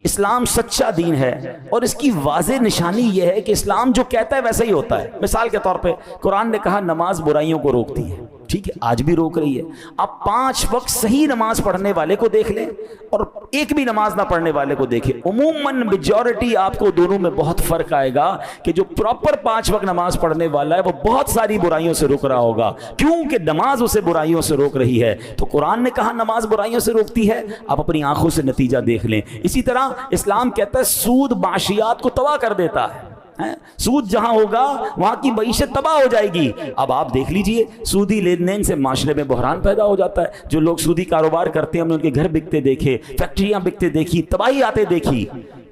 اسلام سچا دین ہے، اور اس کی واضح نشانی یہ ہے کہ اسلام جو کہتا ہے ویسا ہی ہوتا ہے۔ مثال کے طور پہ قرآن نے کہا نماز برائیوں کو روکتی ہے، ٹھیک ہے، آج بھی روک رہی ہے۔ آپ 5 وقت صحیح نماز پڑھنے والے کو دیکھ لیں اور ایک بھی نماز نہ پڑھنے والے کو دیکھیں، عموماً میجورٹی آپ کو دونوں میں بہت فرق آئے گا کہ جو پراپر 5 وقت نماز پڑھنے والا ہے وہ بہت ساری برائیوں سے رک رہا ہوگا، کیونکہ نماز اسے برائیوں سے روک رہی ہے۔ تو قرآن نے کہا نماز برائیوں سے روکتی ہے، آپ اپنی آنکھوں سے نتیجہ دیکھ لیں۔ اسی طرح اسلام کہتا ہے سود معاشیات کو تباہ کر دیتا ہے، سود جہاں ہوگا وہاں کی معیشت تباہ ہو جائے گی۔ اب آپ دیکھ لیجئے سودی لین دین سے معاشرے میں بحران پیدا ہو جاتا ہے۔ جو لوگ سودی کاروبار کرتے ہیں ہم نے ان کے گھر بکتے دیکھے، فیکٹریاں بکتے دیکھی، تباہی آتے دیکھی۔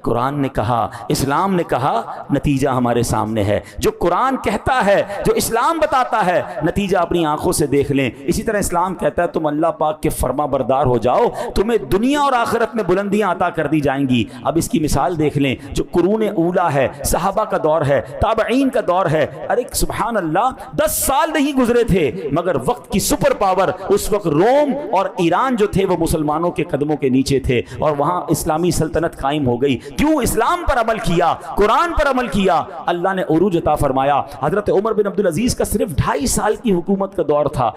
قرآن نے کہا، اسلام نے کہا، نتیجہ ہمارے سامنے ہے۔ جو قرآن کہتا ہے، جو اسلام بتاتا ہے، نتیجہ اپنی آنکھوں سے دیکھ لیں۔ اسی طرح اسلام کہتا ہے تم اللہ پاک کے فرما بردار ہو جاؤ، تمہیں دنیا اور آخرت میں بلندیاں عطا کر دی جائیں گی۔ اب اس کی مثال دیکھ لیں، جو قرون اولا ہے، صحابہ کا دور ہے، تابعین کا دور ہے، ارے سبحان اللہ 10 سال نہیں گزرے تھے مگر وقت کی سپر پاور اس وقت روم اور ایران جو تھے وہ مسلمانوں کے قدموں کے نیچے تھے، اور وہاں اسلامی سلطنت قائم ہو گئی۔ کیوں؟ اسلام پر عمل کیا، قرآن پر عمل کیا، اللہ نے عروج عطا فرمایا۔ حضرت عمر بن عبدالعزیز کا صرف 2.5 سال کی حکومت کا دور تھا۔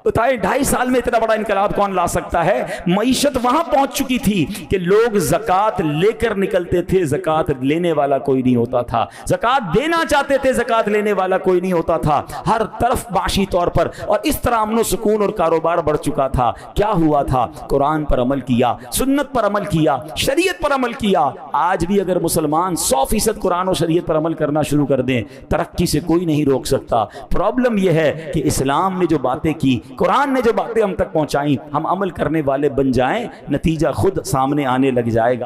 بتائیں 2.5 سال میں اتنا بڑا انقلاب کون لا سکتا ہے؟ معیشت وہاں پہنچ چکی تھی کہ لوگ زکوٰۃ لے کر نکلتے تھے، زکوٰۃ لینے والا کوئی نہیں ہوتا تھا، زکوٰۃ دینا چاہتے تھے، زکوٰۃ لینے والا کوئی نہیں ہوتا تھا، ہر طرف معاشی طور پر، اور اس طرح امن و سکون اور کاروبار بڑھ چکا تھا۔ کیا ہوا تھا؟ قرآن پر عمل کیا، سنت پر عمل کیا، شریعت پر عمل کیا۔ آج بھی اگر مسلمان 100% قرآن و شریعت پر عمل کرنا شروع کر دیں، ترقی سے کوئی نہیں روک سکتا۔ پرابلم یہ ہے کہ اسلام نے جو باتیں کی، قرآن نے جو باتیں ہم تک پہنچائیں، ہم عمل کرنے والے بن جائیں، نتیجہ خود سامنے آنے لگ جائے گا۔